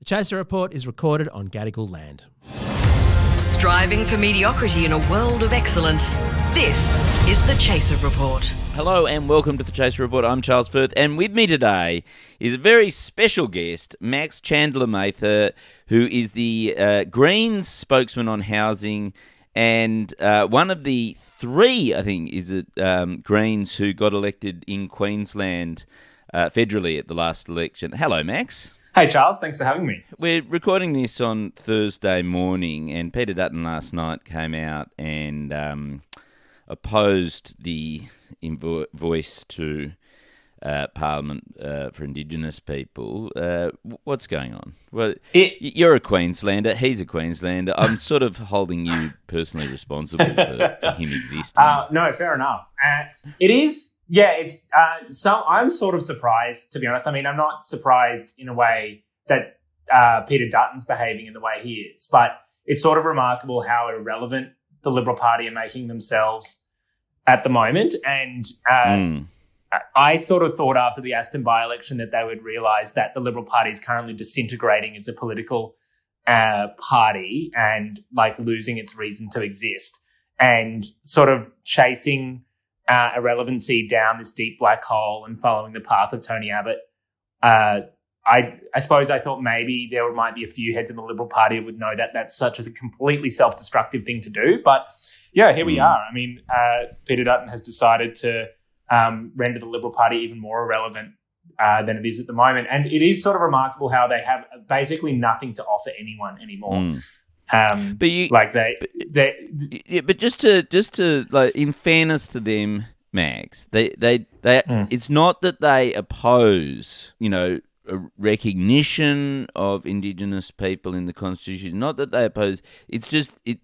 The Chaser Report is recorded on Gadigal land. Striving for mediocrity in a world of excellence. This is the Chaser Report. Hello and welcome to the Chaser Report. I'm Charles Firth, and with me today is a very special guest, Max Chandler-Mather, who is the Greens spokesman on housing and one of the three, I think, is it Greens who got elected in Queensland federally at the last election. Hello, Max. Hey, Charles. Thanks for having me. We're recording this on Thursday morning, and Peter Dutton last night came out and opposed the voice to Parliament for Indigenous people. What's going on? Well, you're a Queenslander. He's a Queenslander. I'm sort of holding you personally responsible for him existing. No, fair enough. It is. Yeah, it's. I'm sort of surprised, to be honest. I mean, I'm not surprised in a way that Peter Dutton's behaving in the way he is, but it's sort of remarkable how irrelevant the Liberal Party are making themselves at the moment. And I sort of thought after the Aston by-election that they would realise that the Liberal Party is currently disintegrating as a political party and like losing its reason to exist and sort of chasing irrelevancy down this deep black hole and following the path of Tony Abbott. I suppose I thought maybe there might be a few heads in the Liberal Party who would know that that's such a completely self-destructive thing to do. But yeah, here we are. I mean, Peter Dutton has decided to render the Liberal Party even more irrelevant than it is at the moment. And it is sort of remarkable how they have basically nothing to offer anyone anymore. But you, like but just to like, in fairness to them, Max, they it's not that they oppose, a recognition of Indigenous people in the Constitution. Not that they oppose. It's just it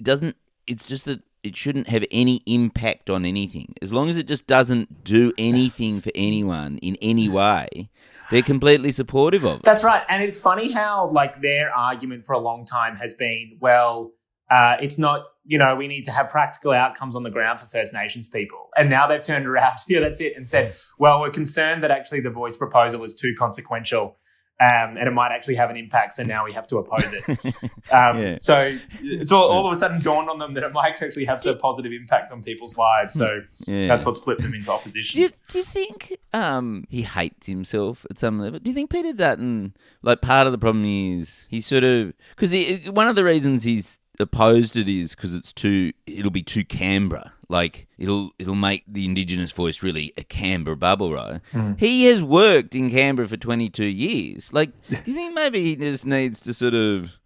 doesn't. It's just that it shouldn't have any impact on anything. As long as it just doesn't do anything for anyone in any way, they're completely supportive of it. That's right. And it's funny how, like, their argument for a long time has been, well, it's not, we need to have practical outcomes on the ground for First Nations people. And now they've turned around, that's it, and said, well, we're concerned that actually the voice proposal is too consequential and it might actually have an impact, so now we have to oppose it. So it's all of a sudden dawned on them that it might actually have some positive impact on people's lives. So that's what's flipped them into opposition. Do you think he hates himself at some level? Do you think Peter Dutton, like, part of the problem is he's sort of... Because one of the reasons he's opposed it is because it'll be too Canberra. Like, it'll make the Indigenous voice really a Canberra bubble, right? He has worked in Canberra for 22 years. Like, do you think maybe he just needs to sort of,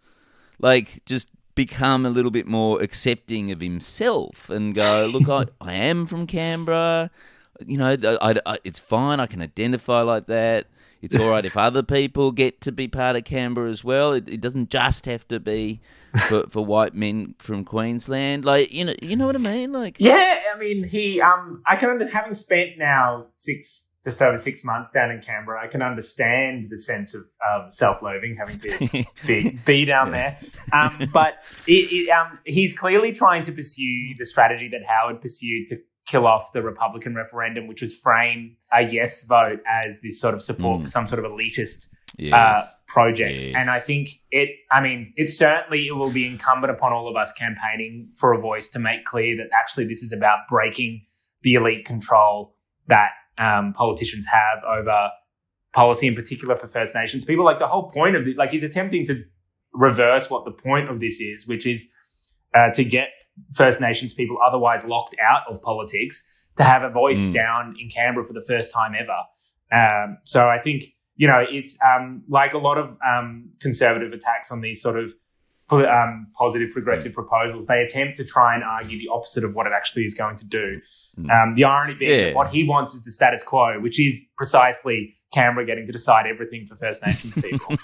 like, just become a little bit more accepting of himself and go, look, I am from Canberra. It's fine. I can identify like that. It's all right if other people get to be part of Canberra as well. It doesn't just have to be for white men from Queensland. Like, you know what I mean? Like, yeah, I mean, I can having spent now just over 6 months down in Canberra, I can understand the sense of self-loathing having to be down there. But he's clearly trying to pursue the strategy that Howard pursued to kill off the Republican referendum, which was frame a yes vote as this sort of support for some sort of elitist project. Yes. And I think it certainly will be incumbent upon all of us campaigning for a voice to make clear that actually this is about breaking the elite control that politicians have over policy, in particular for First Nations people. Like, the whole point of this, like, he's attempting to reverse what the point of this is, which is to get First Nations people otherwise locked out of politics to have a voice down in Canberra for the first time ever. So I think, it's like a lot of conservative attacks on these sort of positive progressive proposals. They attempt to try and argue the opposite of what it actually is going to do. The irony being that what he wants is the status quo, which is precisely Canberra getting to decide everything for First Nations people.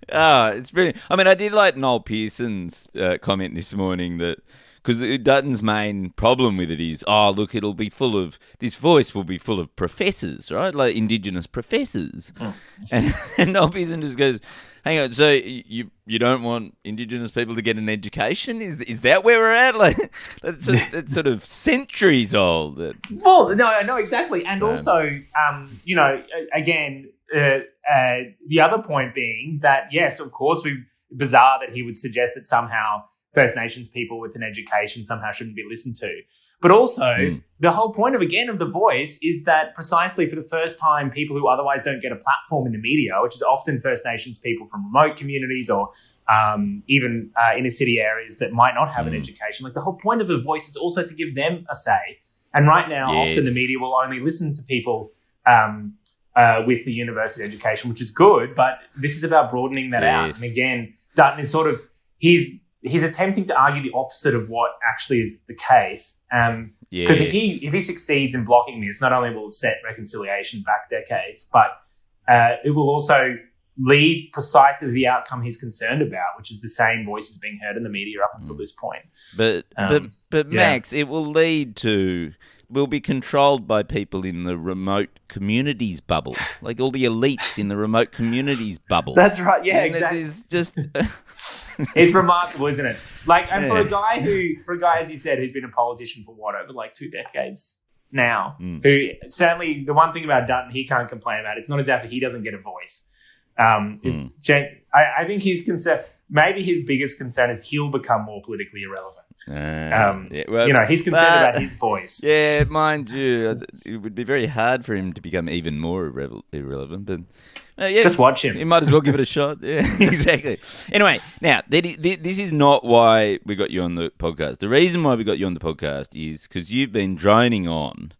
It's brilliant. I mean, I did like Noel Pearson's comment this morning that, because Dutton's main problem with it is, this voice will be full of professors, right? Like Indigenous professors. And Noel Pearson just goes, hang on, so you don't want Indigenous people to get an education? Is that where we're at? Like, that's sort of centuries old. Well, no, exactly. And also, again, the other point being that, yes, of course, bizarre that he would suggest that somehow First Nations people with an education somehow shouldn't be listened to. But also, the whole point of The Voice is that precisely for the first time, people who otherwise don't get a platform in the media, which is often First Nations people from remote communities or even inner city areas that might not have an education, like the whole point of The Voice is also to give them a say. And right now, often the media will only listen to people with the university education, which is good, but this is about broadening that out. And again, Dutton is sort of, he's attempting to argue the opposite of what actually is the case. Because if he succeeds in blocking this, not only will it set reconciliation back decades, but it will also lead precisely to the outcome he's concerned about, which is the same voices being heard in the media up until this point. But Max, it will lead to, will be controlled by people in the remote communities bubble, like all the elites in the remote communities bubble. That's right. Yeah, and exactly. It is just. It's remarkable, isn't it? Like, and for a guy, as you said, who's been a politician for over like 2 decades now, who certainly the one thing about Dutton he can't complain about, it's not as if he doesn't get a voice. I think his concern, maybe his biggest concern is he'll become more politically irrelevant. He's concerned about his voice. Yeah, mind you, it would be very hard for him to become even more irrelevant, but just watch him. You might as well give it a shot. Yeah, exactly. Anyway, now, this is not why we got you on the podcast. The reason why we got you on the podcast is because you've been droning on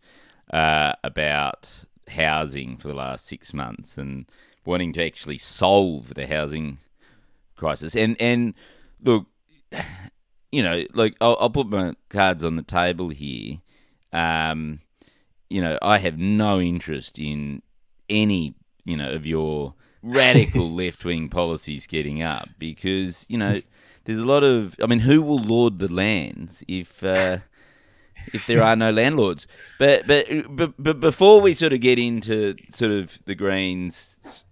about housing for the last 6 months and wanting to actually solve the housing crisis. And look, I'll put my cards on the table here. I have no interest in any, of your radical left-wing policies getting up because, there's a lot of, who will lord the lands if there are no landlords? But before we sort of get into sort of the Greens,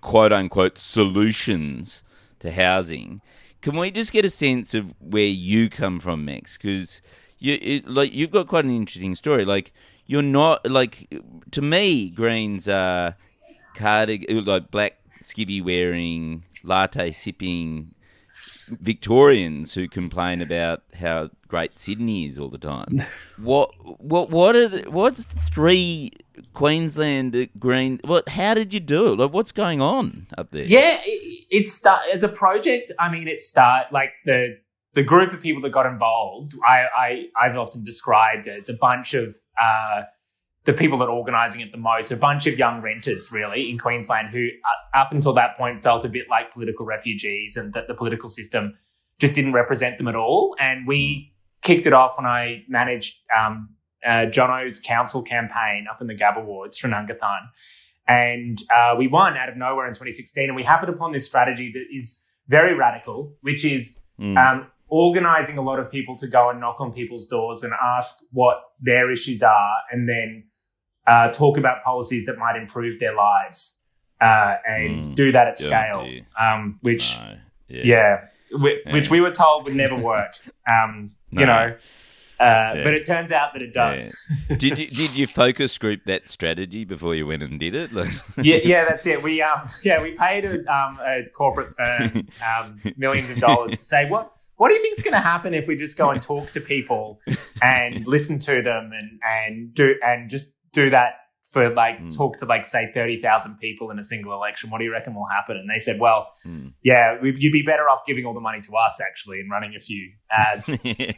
quote unquote solutions to housing, can we just get a sense of where you come from, Max? Because you've got quite an interesting story. Like, you're not to me, Greens are black skivvy wearing, latte sipping Victorians who complain about how great Sydney is all the time. What's 3 Queensland Green? How did you do it? Like, what's going on up there? Yeah, as a project. The group of people that got involved. I've often described as a bunch of the people that are organising it the most, a bunch of young renters really in Queensland who up until that point felt a bit like political refugees and that the political system just didn't represent them at all. And we kicked it off when I managed Jono's council campaign up in the Gabba wards, Srinungathan. And we won out of nowhere in 2016. And we happened upon this strategy that is very radical, which is organising a lot of people to go and knock on people's doors and ask what their issues are and then talk about policies that might improve their lives and do that at scale, which we were told would never work, but it turns out that it does. Yeah. Did you focus group that strategy before you went and did it? Yeah, that's it. We paid a corporate firm millions of dollars to say what do you think is going to happen if we just go and talk to people and listen to them and just do that for talk to say 30,000 people in a single election? What do you reckon will happen? And they said, well, you'd be better off giving all the money to us actually and running a few ads. It's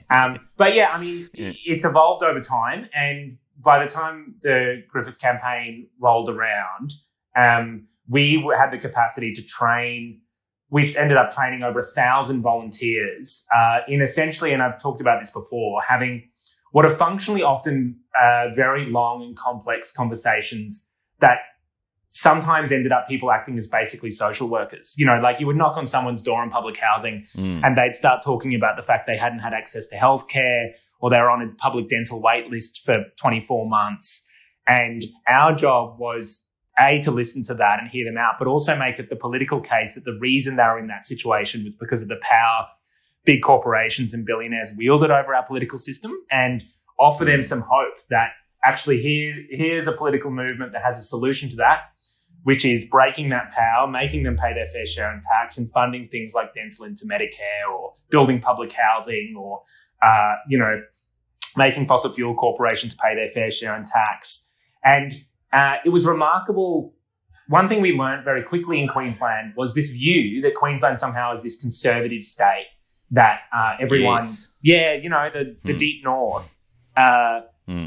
evolved over time. And by the time the Griffith campaign rolled around, we had the capacity to train. We ended up training over 1,000 volunteers in essentially, and I've talked about this before, having what are functionally often very long and complex conversations that sometimes ended up people acting as basically social workers. You would knock on someone's door in public housing and they'd start talking about the fact they hadn't had access to healthcare or they were on a public dental wait list for 24 months. And our job was to listen to that and hear them out, but also make it the political case that the reason they were in that situation was because of the power big corporations and billionaires wielded over our political system and offer them some hope that actually here's a political movement that has a solution to that. which is breaking that power, making them pay their fair share in tax and funding things like dental into Medicare or building public housing or, making fossil fuel corporations pay their fair share in tax. And it was remarkable. One thing we learned very quickly in Queensland was this view that Queensland somehow is this conservative state that everyone, the deep north,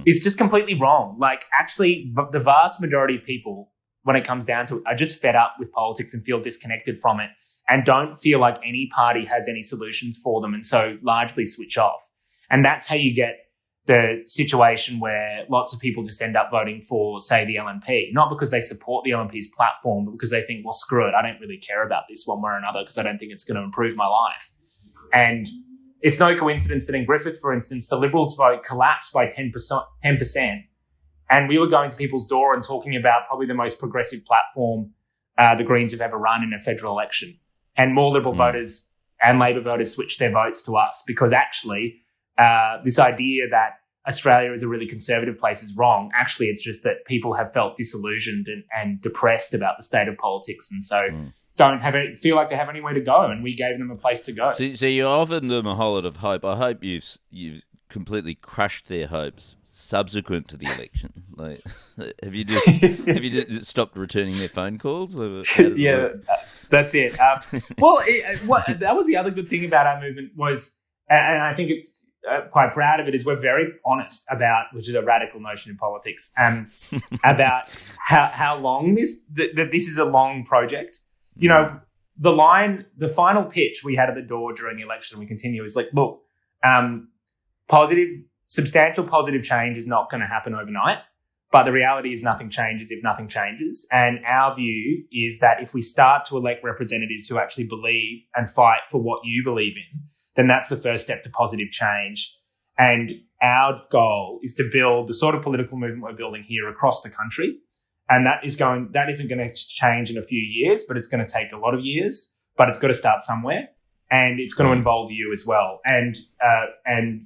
is just completely wrong. Like, actually, the vast majority of people, when it comes down to it, are just fed up with politics and feel disconnected from it and don't feel like any party has any solutions for them, and so largely switch off. And that's how you get the situation where lots of people just end up voting for, say, the LNP, not because they support the LNP's platform, but because they think, well, screw it, I don't really care about this one way or another because I don't think it's going to improve my life. And it's no coincidence that in Griffith, for instance, the Liberals vote collapsed by 10%. And we were going to people's door and talking about probably the most progressive platform the Greens have ever run in a federal election. And more Liberal voters and Labor voters switched their votes to us because actually this idea that Australia is a really conservative place is wrong. Actually, it's just that people have felt disillusioned and depressed about the state of politics, and so don't feel like they have anywhere to go, and we gave them a place to go. So you offered them a whole lot of hope. I hope you've completely crushed their hopes subsequent to the election. Like, have you just stopped returning their phone calls? Yeah, that's it. That was the other good thing about our movement was, and I think it's quite proud of it, is we're very honest about, which is a radical notion in politics, about how long this is a long project. You know, the final pitch we had at the door during the election, we continue, is like, look, substantial positive change is not going to happen overnight, but the reality is nothing changes if nothing changes. And our view is that if we start to elect representatives who actually believe and fight for what you believe in, then that's the first step to positive change. And our goal is to build the sort of political movement we're building here across the country. And that isn't going to change in a few years, but it's going to take a lot of years, but it's got to start somewhere. And it's going to involve you as well. And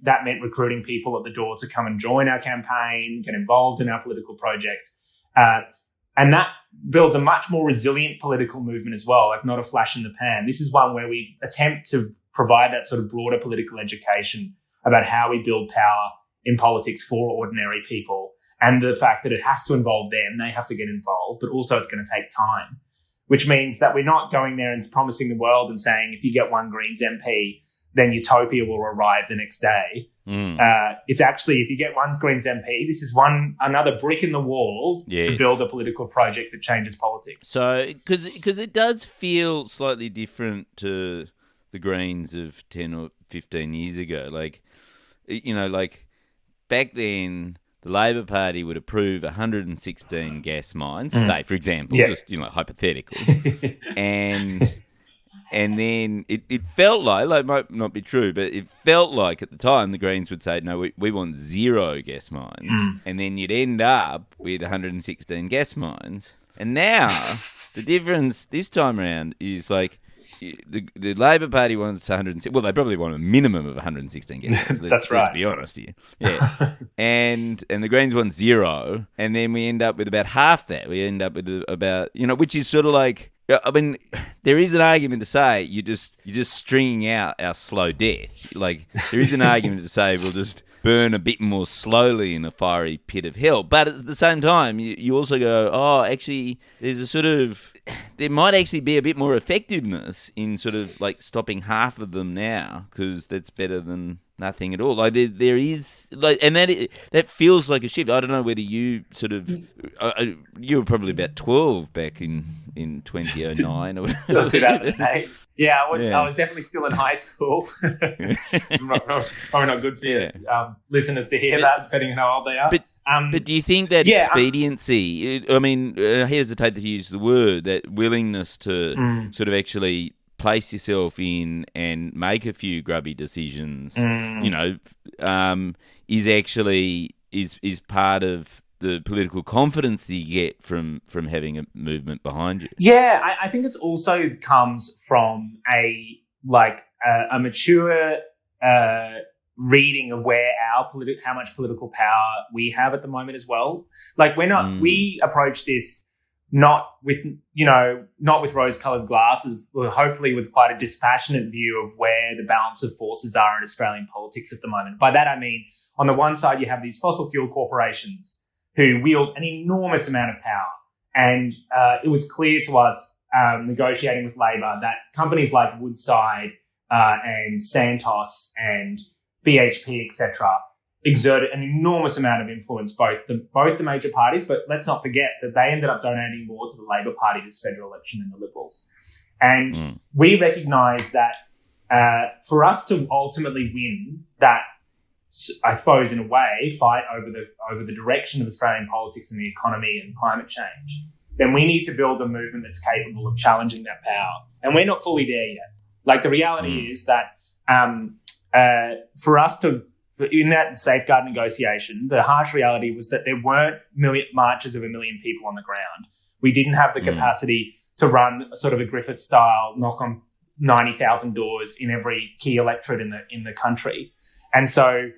that meant recruiting people at the door to come and join our campaign, get involved in our political project. And that builds a much more resilient political movement as well, like not a flash in the pan. This is one where we attempt to provide that sort of broader political education about how we build power in politics for ordinary people, and the fact that it has to involve them, they have to get involved, but also it's going to take time, which means that we're not going there and promising the world and saying, if you get one Greens MP, then utopia will arrive the next day. It's actually, if you get one Greens MP, this is another brick in the wall to build a political project that changes politics. So, because it does feel slightly different to the Greens of 10 or 15 years ago. Like, you know, like back then, the Labor Party would approve 116 gas mines, say, for example, just, hypothetically. and then it felt like might not be true, but it felt like at the time the Greens would say, no, we want 0 gas mines. And then you'd end up with 116 gas mines. And now the difference this time around is like, the Labor Party wants 106. Well, they probably want a minimum of 116 gas mines. That's right. Let's be honest here. Yeah, and the Greens want 0, and then we end up with about half that. We end up with about which is sort of like. I mean, there is an argument to say you're just stringing out our slow death. Like, there is an argument to say we'll just burn a bit more slowly in a fiery pit of hell. But at the same time, you also go, oh, actually, there might actually be a bit more effectiveness in sort of like stopping half of them now, because that's better than nothing at all. Like there is like, and that feels like a shift. I don't know whether you sort of you were probably about 12 back in 2009 or 2008. Yeah, I was definitely still in high school. Probably not good for listeners to hear that, depending on how old they are. But do you think that expediency, I mean, I hesitate to use the word, that willingness to sort of actually place yourself in and make a few grubby decisions, is actually is part of the political confidence that you get from having a movement behind you? Yeah, I think it also comes from a mature reading of where how much political power we have at the moment as well. Like we approach this not with rose-coloured glasses, hopefully with quite a dispassionate view of where the balance of forces are in Australian politics at the moment. By that I mean, on the one side, you have these fossil fuel corporations who wield an enormous amount of power. And it was clear to us, negotiating with Labor, that companies like Woodside and Santos and BHP, etc., exerted an enormous amount of influence, both the major parties, but let's not forget that they ended up donating more to the Labor Party this federal election than the Liberals. And we recognise that for us to ultimately win that, I suppose, in a way, fight over the direction of Australian politics and the economy and climate change, then we need to build a movement that's capable of challenging that power. And we're not fully there yet. Like, the reality is that for us to, in that safeguard negotiation, the harsh reality was that there weren't marches of 1 million people on the ground. We didn't have the capacity to run sort of a Griffith style knock on 90,000 doors in every key electorate in the country. And so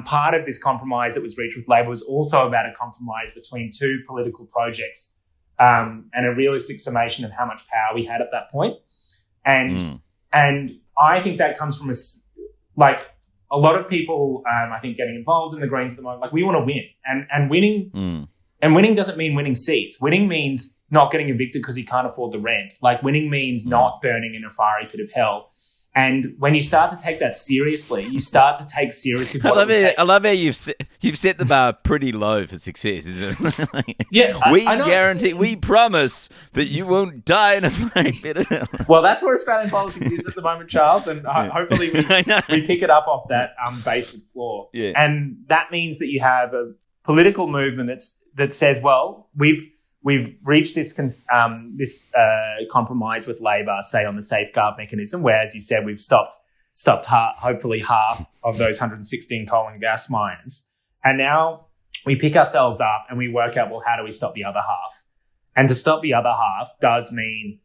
part of this compromise that was reached with Labor was also about a compromise between two political projects and a realistic summation of how much power we had at that point. And I think that comes from a lot of people, I think, getting involved in the Greens at the moment. Like, we want to win, and winning, and winning doesn't mean winning seats. Winning means not getting evicted because you can't afford the rent. Like, winning means not burning in a fiery pit of hell. And when you start to take that seriously, you start to take seriously. I love how you've set the bar pretty low for success, isn't it? Yeah, we guarantee, we promise that you won't die in a fiery pit of hell. Well, that's where Australian politics is at the moment, Charles, and hopefully we pick it up off that basement floor. Yeah. And that means that you have a political movement that says, well, We've reached this compromise with Labor, say, on the safeguard mechanism, where, as you said, we've stopped hopefully half of those 116 coal and gas mines. And now we pick ourselves up and we work out, well, how do we stop the other half? And to stop the other half does mean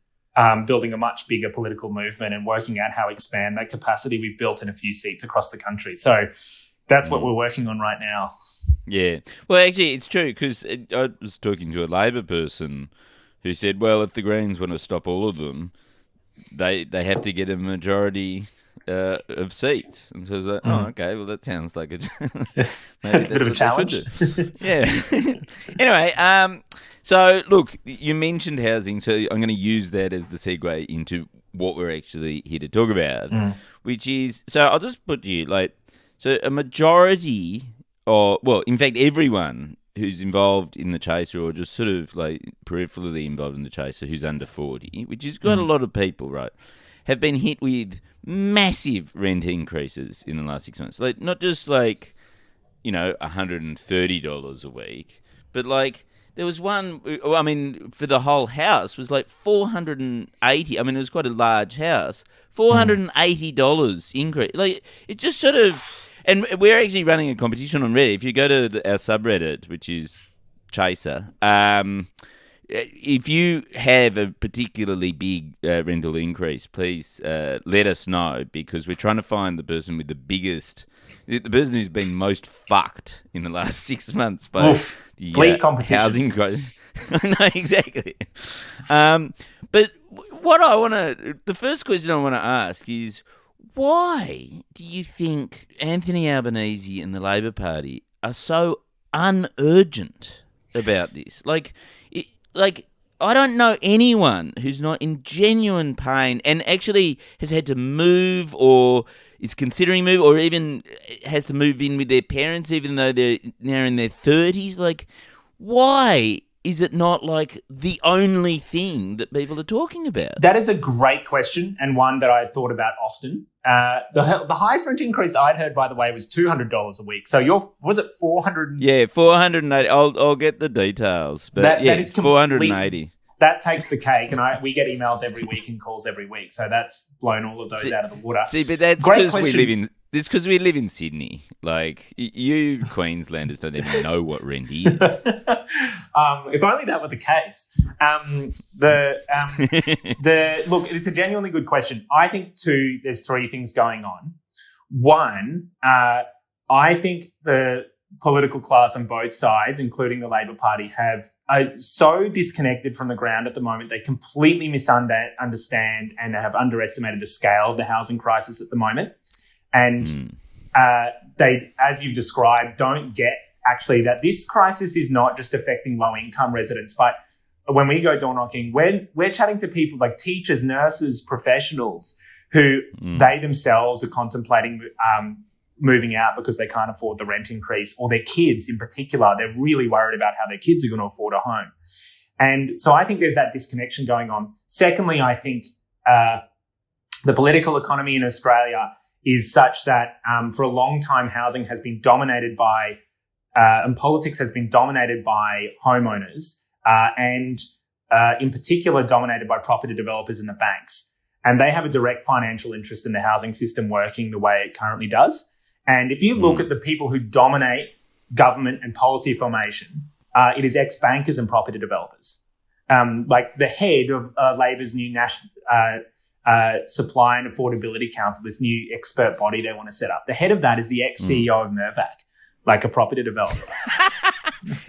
building a much bigger political movement and working out how to expand that capacity we've built in a few seats across the country. So that's what we're working on right now. Yeah. Well, actually, it's true, because I was talking to a Labor person who said, well, if the Greens want to stop all of them, they have to get a majority of seats. And so I was like, oh, okay, well, that sounds like maybe bit of a challenge. Yeah. Anyway, so, look, you mentioned housing, so I'm going to use that as the segue into what we're actually here to talk about, which is, so I'll just put you, so a majority, or, well, in fact, everyone who's involved in the chaser, or just sort of peripherally involved in the chaser, who's under 40, which has got a lot of people, right, have been hit with massive rent increases in the last 6 months. Not just $130 a week, but there was one, I mean, for the whole house was $480. I mean, it was quite a large house. $480 increase. It just sort of, and we're actually running a competition on Reddit. If you go to our subreddit, which is Chaser, if you have a particularly big rental increase, please let us know, because we're trying to find the person with the person who's been most fucked in the last 6 months by the housing growth. I know, exactly. But the first question I want to ask is, why do you think Anthony Albanese and the Labor Party are so unurgent about this? I don't know anyone who's not in genuine pain and actually has had to move, or is considering move, or even has to move in with their parents, even though they're now in their 30s. Why is it not the only thing that people are talking about? That is a great question, and one that I thought about often. The highest rent increase I'd heard, by the way, was $200 a week. So was it 400? Yeah, 480. I'll get the details, but that is 480. That takes the cake, and we get emails every week and calls every week. So that's blown all of those out of the water. See, but that's because we live in Sydney. You Queenslanders don't even know what rent is. If only that were the case. Look, it's a genuinely good question. I think there's three things going on. One, I think the political class on both sides, including the Labor Party, are so disconnected from the ground at the moment. They completely misunderstand and have underestimated the scale of the housing crisis at the moment. And they, as you've described, don't get actually that this crisis is not just affecting low-income residents, but when we go door knocking, we're chatting to people like teachers, nurses, professionals who they themselves are contemplating moving out because they can't afford the rent increase, or their kids in particular. They're really worried about how their kids are going to afford a home. And so I think there's that disconnection going on. Secondly, I think the political economy in Australia is such that for a long time housing has been dominated by, and politics has been dominated by homeowners and in particular dominated by property developers and the banks. And they have a direct financial interest in the housing system working the way it currently does. And if you look at the people who dominate government and policy formation, it is ex-bankers and property developers. Like the head of Labor's new National Supply and Affordability Council, this new expert body they want to set up. The head of that is the ex-CEO of Mirvac, like a property developer.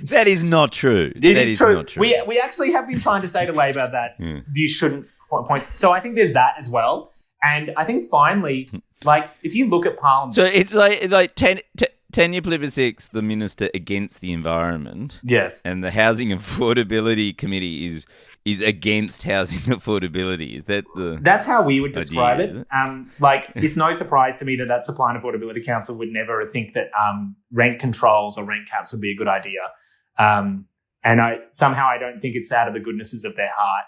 That is not true. It is true. Not true. We actually have been trying to say to Labor that you shouldn't point. So I think there's that as well. And I think finally, like if you look at Parliament, so it's like Tanya Plibersek, the minister against the environment, yes, and the Housing Affordability Committee is against housing affordability. Is that the? That's how we would describe idea, it. Like it's no surprise to me that Supply and Affordability Council would never think that rent controls or rent caps would be a good idea. And I don't think it's out of the goodnesses of their heart.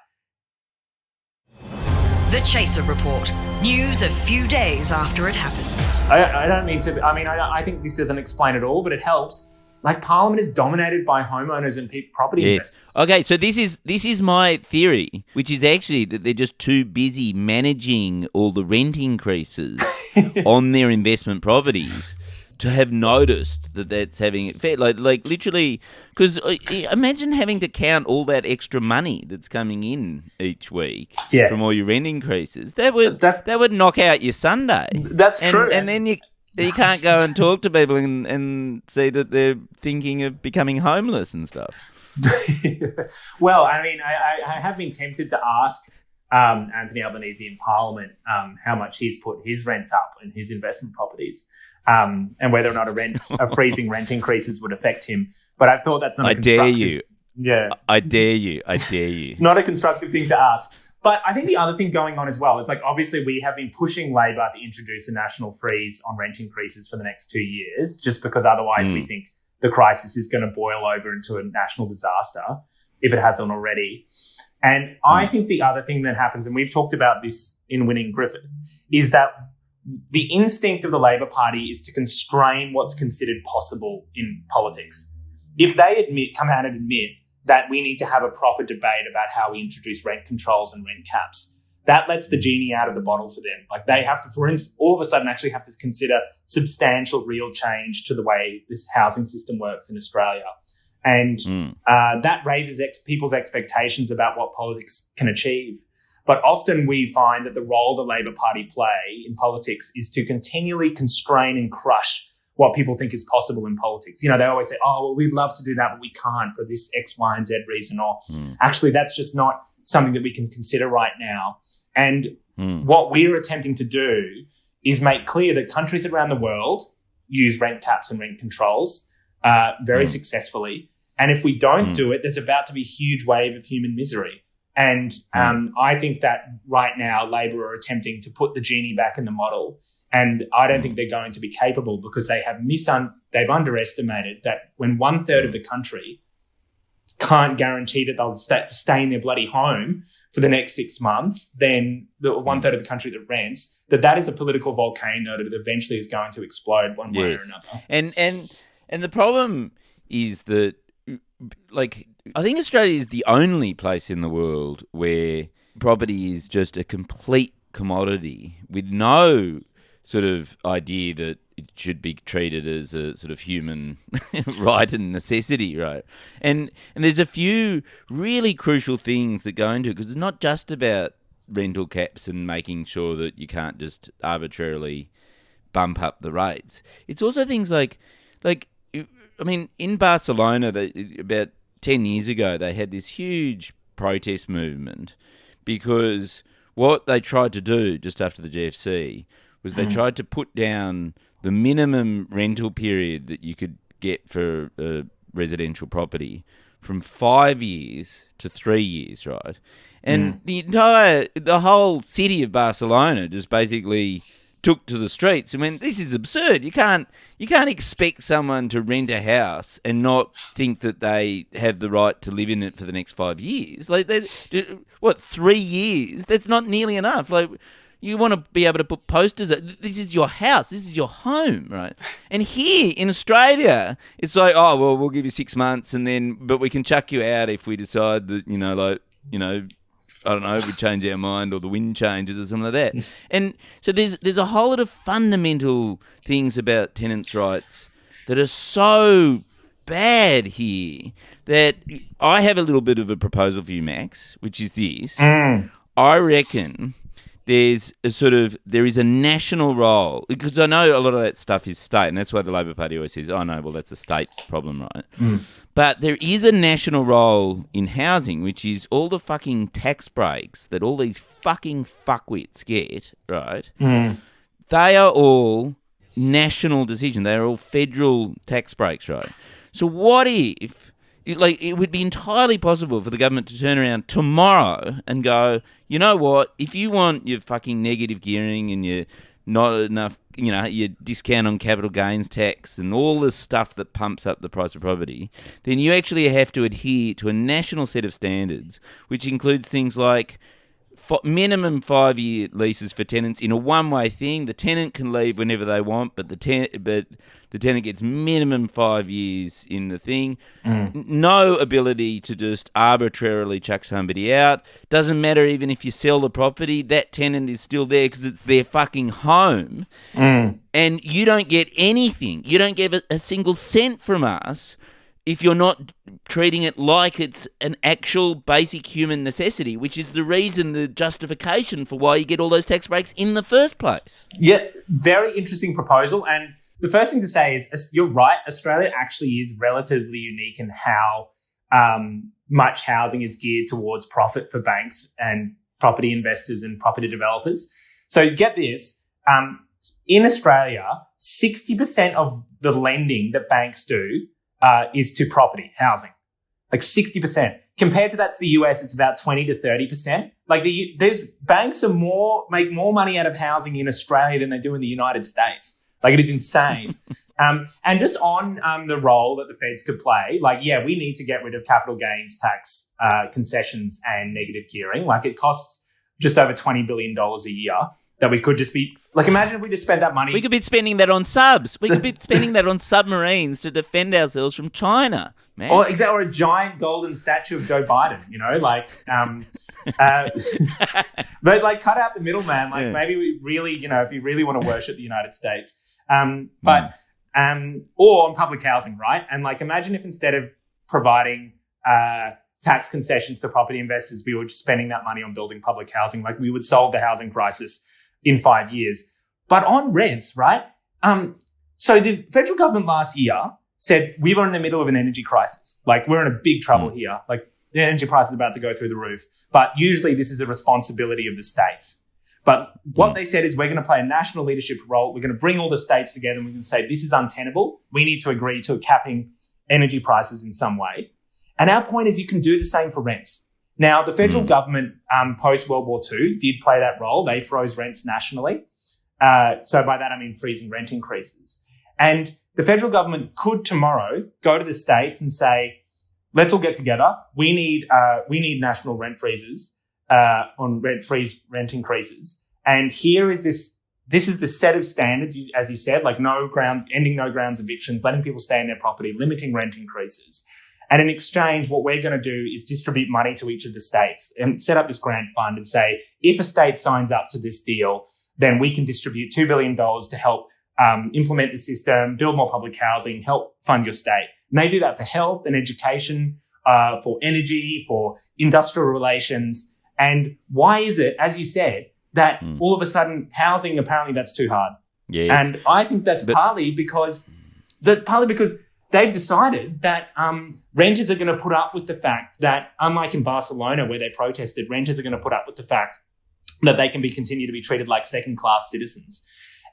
The Chaser Report. News a few days after it happens. I don't mean to... I mean, I think this doesn't explain it all, but it helps. Like, Parliament is dominated by homeowners and property investors. Okay, so this is my theory, which is actually that they're just too busy managing all the rent increases on their investment properties to have noticed that that's having effect. Like literally, because imagine having to count all that extra money that's coming in each week from all your rent increases. That would knock out your Sunday. That's true. And then you can't go and talk to people and see that they're thinking of becoming homeless and stuff. Well, I mean, I have been tempted to ask Anthony Albanese in Parliament how much he's put his rents up in his investment properties. And whether or not a freezing rent increases would affect him. But I thought that's not a constructive... I dare you. Yeah. I dare you. Not a constructive thing to ask. But I think the other thing going on as well is, like, obviously we have been pushing Labor to introduce a national freeze on rent increases for the next 2 years, just because otherwise we think the crisis is going to boil over into a national disaster if it hasn't already. And I think the other thing that happens, and we've talked about this in Winning Griffith, is that the instinct of the Labor Party is to constrain what's considered possible in politics. If they come out and admit that we need to have a proper debate about how we introduce rent controls and rent caps, that lets the genie out of the bottle for them. Like they have to, for instance, all of a sudden actually have to consider substantial real change to the way this housing system works in Australia. And that raises people's expectations about what politics can achieve. But often we find that the role the Labor Party play in politics is to continually constrain and crush what people think is possible in politics. You know, they always say, oh, well, we'd love to do that, but we can't for this X, Y, and Z reason. Or actually, that's just not something that we can consider right now. And what we're attempting to do is make clear that countries around the world use rent caps and rent controls very successfully. And if we don't do it, there's about to be a huge wave of human misery. And I think that right now Labor are attempting to put the genie back in the model, and I don't think they're going to be capable because they have they've underestimated that when 1/3 of the country can't guarantee that they'll stay in their bloody home for the next 6 months, then the 1/3 of the country that rents, that is a political volcano that eventually is going to explode one way or another. And the problem is that, like, I think Australia is the only place in the world where property is just a complete commodity with no sort of idea that it should be treated as a sort of human right and necessity, right? And there's a few really crucial things that go into it, because it's not just about rental caps and making sure that you can't just arbitrarily bump up the rates. It's also things like I mean, in Barcelona, about 10 years ago, they had this huge protest movement because what they tried to do just after the GFC was they tried to put down the minimum rental period that you could get for a residential property from 5 years to 3 years, right? And the whole city of Barcelona just basically took to the streets. I mean, this is absurd. You can't expect someone to rent a house and not think that they have the right to live in it for the next 5 years. Like, 3 years? That's not nearly enough. Like, you want to be able to put posters. This is your house. This is your home, right? And here in Australia, it's like, oh well, we'll give you 6 months, but we can chuck you out if we decide that I don't know, we change our mind or the wind changes or something like that. And so there's a whole lot of fundamental things about tenants' rights that are so bad here that I have a little bit of a proposal for you, Max, which is this. I reckon there is a national role, because I know a lot of that stuff is state, and that's why the Labor Party always says, oh no, well, that's a state problem, right? But there is a national role in housing, which is all the fucking tax breaks that all these fucking fuckwits get, right? They are all national decision. They are all federal tax breaks, right? So what if, it would be entirely possible for the government to turn around tomorrow and go, you know what, if you want your fucking negative gearing and your not enough, your discount on capital gains tax and all the stuff that pumps up the price of property, then you actually have to adhere to a national set of standards, which includes things like minimum 5-year leases for tenants in a one-way thing. The tenant can leave whenever they want, but the tenant gets minimum 5 years in the thing. No ability to just arbitrarily chuck somebody out. Doesn't matter even if you sell the property, that tenant is still there because it's their fucking home. And you don't get anything. You don't get a single cent from us if you're not treating it like it's an actual basic human necessity, which is the justification for why you get all those tax breaks in the first place. Yeah, very interesting proposal. And the first thing to say is, you're right, Australia actually is relatively unique in how much housing is geared towards profit for banks and property investors and property developers. So get this, in Australia, 60% of the lending that banks do is to property, housing, like 60%. Compared to that to the US, it's about 20 to 30%. Like there's banks make more money out of housing in Australia than they do in the United States. Like, it is insane. And just on the role that the feds could play, we need to get rid of capital gains tax concessions and negative gearing. Like, it costs just over $20 billion a year that we could just be, imagine if we just spent that money. We could be spending that on subs. We could be spending that on submarines to defend ourselves from China, man. Or a giant golden statue of Joe Biden, but cut out the middleman. Maybe we really, if you really want to worship the United States. Or on public housing, right? And imagine if instead of providing tax concessions to property investors, we were just spending that money on building public housing. We would solve the housing crisis in 5 years. But on rents, right? So the federal government last year said we were in the middle of an energy crisis. We're in a big trouble here. The energy price is about to go through the roof. But usually this is a responsibility of the states. But what they said is, we're going to play a national leadership role. We're going to bring all the states together and we're going to say, this is untenable. We need to agree to capping energy prices in some way. And our point is, you can do the same for rents. Now, the federal government, post-World War II, did play that role. They froze rents nationally. So by that, I mean freezing rent increases. And the federal government could tomorrow go to the states and say, let's all get together. We need national rent freezes. On rent increases. And here is this is the set of standards, as you said, ending no grounds evictions, letting people stay in their property, limiting rent increases. And in exchange, what we're going to do is distribute money to each of the states and set up this grant fund and say, if a state signs up to this deal, then we can distribute $2 billion to help implement the system, build more public housing, help fund your state. And they do that for health and education, for energy, for industrial relations. And why is it, as you said, that all of a sudden housing, apparently that's too hard? Yes. And I think that's partly because they've decided that renters are going to put up with the fact that, unlike in Barcelona where they protested, renters are going to put up with the fact that they can continue to be treated like second-class citizens.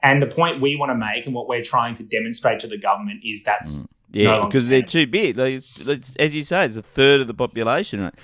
And the point we want to make and what we're trying to demonstrate to the government is that's because they're too big. Like, as you say, it's a third of the population. Right?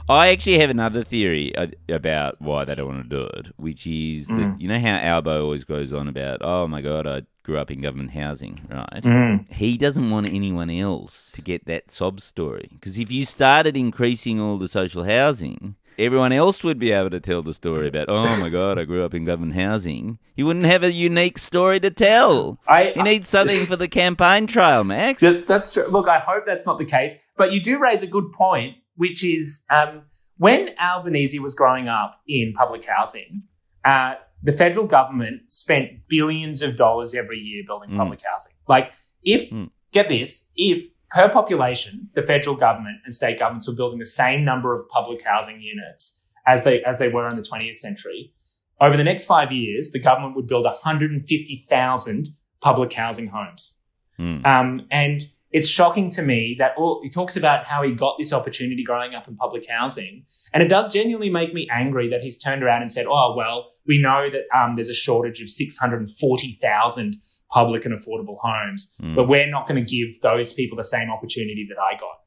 I actually have another theory about why they don't want to do it, which is that, you know how Albo always goes on about, oh, my God, I grew up in government housing, right? He doesn't want anyone else to get that sob story. Because if you started increasing all the social housing, everyone else would be able to tell the story about, oh, my God, I grew up in government housing. You wouldn't have a unique story to tell. You need something for the campaign trail, Max. That's true. Look, I hope that's not the case. But you do raise a good point, which is when Albanese was growing up in public housing, the federal government spent billions of dollars every year building public housing. Like, get this, if per population, the federal government and state governments were building the same number of public housing units as they were in the 20th century, over the next 5 years, the government would build 150,000 public housing homes. And it's shocking to me that he talks about how he got this opportunity growing up in public housing. And it does genuinely make me angry that he's turned around and said, oh, well, we know that there's a shortage of 640,000 public and affordable homes, but we're not going to give those people the same opportunity that I got.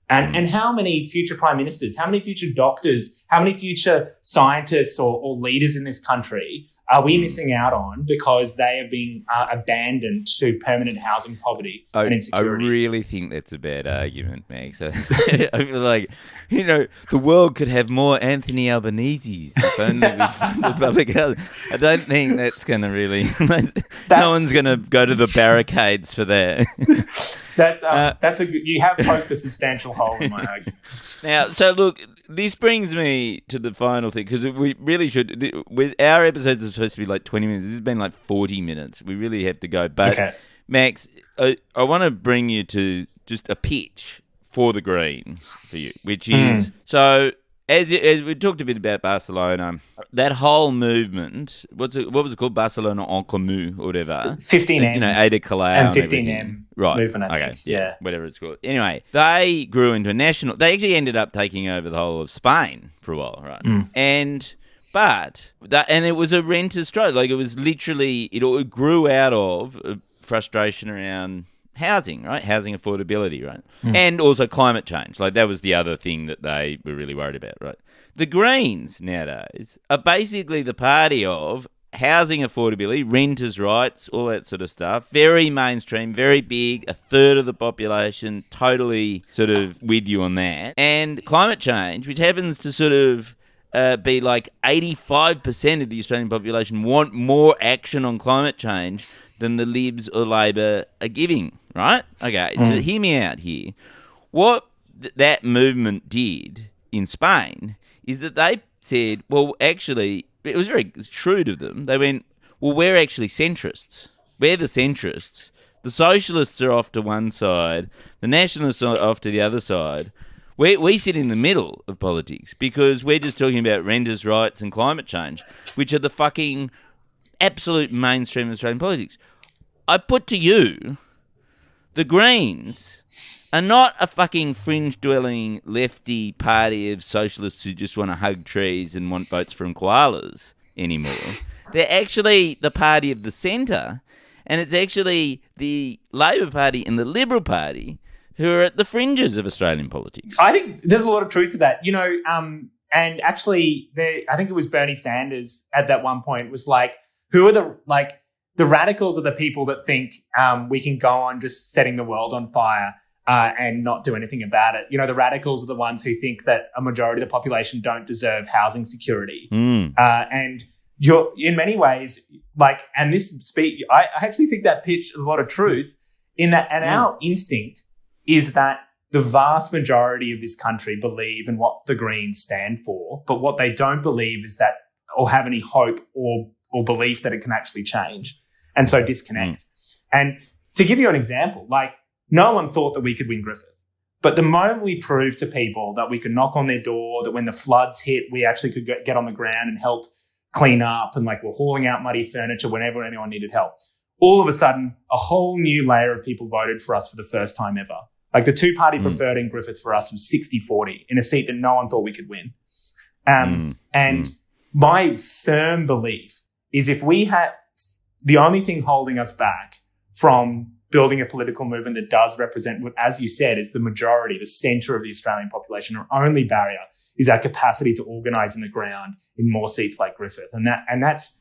And how many future prime ministers, how many future doctors, how many future scientists or leaders in this country are we missing out on because they are being abandoned to permanent housing poverty and insecurity? I really think that's a bad argument, Max. I feel like, the world could have more Anthony Albanese's if only we funded public housing. I don't think that's going to really... no one's going to go to the barricades for that. That's a good... You have poked a substantial hole in my argument. Now, so look... This brings me to the final thing, because we really should... Our episodes are supposed to be like 20 minutes. This has been like 40 minutes. We really have to go. But, Max, I want to bring you to just a pitch for the Greens for you, which is... So, as we talked a bit about Barcelona, that whole movement, what was it called? Barcelona en Comú or whatever. 15M. Ada Colau and 15M. Right. Movement, I think. Yeah. Whatever it's called. Anyway, they grew into a national... They actually ended up taking over the whole of Spain for a while, right? And it was a renters' strike. Like, it was literally... It grew out of frustration around housing, right? Housing affordability, right? And also climate change. Like, that was the other thing that they were really worried about, right? The Greens nowadays are basically the party of housing affordability, renters' rights, all that sort of stuff. Very mainstream, very big, a third of the population, totally sort of with you on that. And climate change, which happens to sort of be like 85% of the Australian population want more action on climate change than the Libs or Labor are giving, right? Okay, so hear me out here. What that movement did in Spain is that they said, well, actually, it was very shrewd of them. They went, well, we're actually centrists. We're the centrists. The socialists are off to one side. The nationalists are off to the other side. We sit in the middle of politics because we're just talking about renters' rights and climate change, which are the fucking absolute mainstream of Australian politics. I put to you, the Greens are not a fucking fringe-dwelling lefty party of socialists who just want to hug trees and want votes from koalas anymore. They're actually the party of the centre, and it's actually the Labor Party and the Liberal Party who are at the fringes of Australian politics. I think there's a lot of truth to that. And actually, I think it was Bernie Sanders at that one point was like, who are the radicals are the people that think we can go on just setting the world on fire and not do anything about it. The radicals are the ones who think that a majority of the population don't deserve housing security. And you're in many ways and this speech, I actually think that pitch has a lot of truth in that. And our instinct is that the vast majority of this country believe in what the Greens stand for, but what they don't believe is that, or have any hope or belief that it can actually change, and so disconnect. And to give you an example, no one thought that we could win Griffith, but the moment we proved to people that we could knock on their door, that when the floods hit, we actually could get on the ground and help clean up, and we're hauling out muddy furniture whenever anyone needed help. all of a sudden, a whole new layer of people voted for us for the first time ever. Like the two-party preferred in Griffith for us was 60-40 in a seat that no one thought we could win. And my firm belief is if we had the only thing holding us back from building a political movement that does represent what, as you said, is the majority, the centre of the Australian population, our only barrier is our capacity to organise in the ground in more seats like Griffith. And that's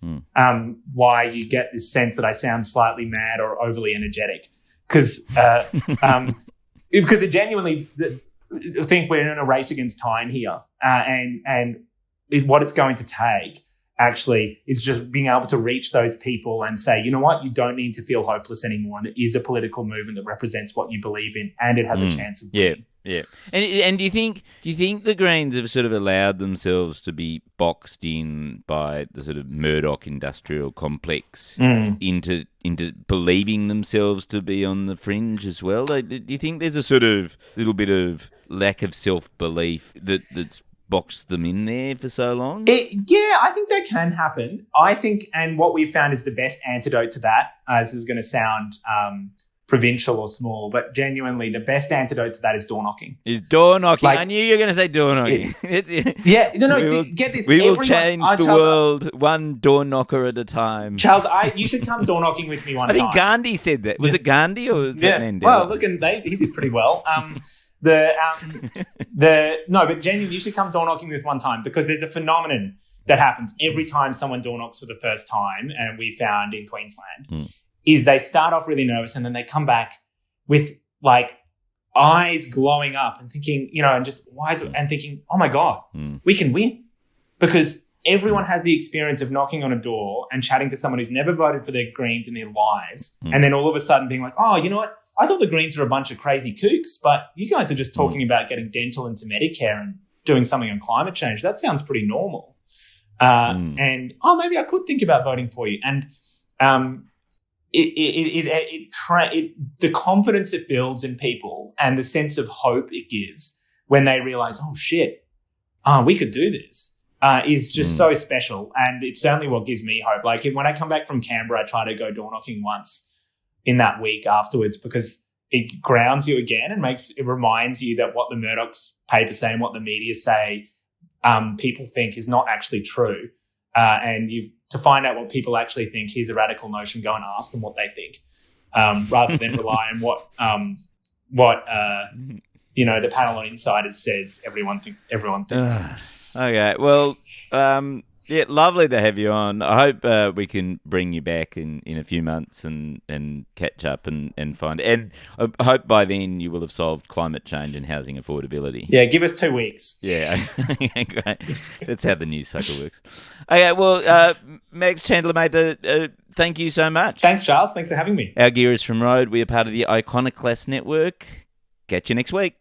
why you get this sense that I sound slightly mad or overly energetic. Because it genuinely think we're in a race against time here. And what it's going to take actually is just being able to reach those people and say, you know what, you don't need to feel hopeless anymore. And there is a political movement that represents what you believe in, and it has a chance of winning. Yeah. And do you think the Greens have sort of allowed themselves to be boxed in by the sort of Murdoch industrial complex into believing themselves to be on the fringe as well? Like, do you think there's a sort of little bit of lack of self-belief that's boxed them in there for so long? I think that can happen. I think, and what we've found is the best antidote to that, this is going to sound provincial or small, but genuinely the best antidote to that is door knocking. Is door knocking. I knew you were going to say door knocking. Get this. We will change the world one door knocker at a time. Charles, you should come door knocking with me one time. I think Gandhi said that. Was it Gandhi or was that Mandela? Well, look, he did pretty well. But genuinely, you should come door knocking with one time, because there's a phenomenon that happens every time someone door knocks for the first time, and we found in Queensland, is they start off really nervous and then they come back with like eyes glowing up and thinking, and thinking, oh my God, we can win. Because everyone has the experience of knocking on a door and chatting to someone who's never voted for the Greens in their lives, and then all of a sudden being like, oh, you know what? I thought the Greens are a bunch of crazy kooks, but you guys are just talking about getting dental into Medicare and doing something on climate change. That sounds pretty normal. And, maybe I could think about voting for you. And the confidence it builds in people and the sense of hope it gives when they realise, oh, shit, we could do this, is just so special. And it's certainly what gives me hope. Like when I come back from Canberra, I try to go door knocking once in that week afterwards, because it grounds you again and it reminds you that what the Murdoch's papers say and what the media say, people think is not actually true. And to find out what people actually think, here's a radical notion, go and ask them what they think, rather than rely on what the panel on insiders says everyone thinks. Okay, well, yeah, lovely to have you on. I hope we can bring you back in a few months and catch up and find. And I hope by then you will have solved climate change and housing affordability. Yeah, give us 2 weeks. Yeah, great. That's how the news cycle works. Okay, well, Max Chandler-Mather, thank you so much. Thanks, Charles. Thanks for having me. Our gear is from Road. We are part of the Iconoclast Network. Catch you next week.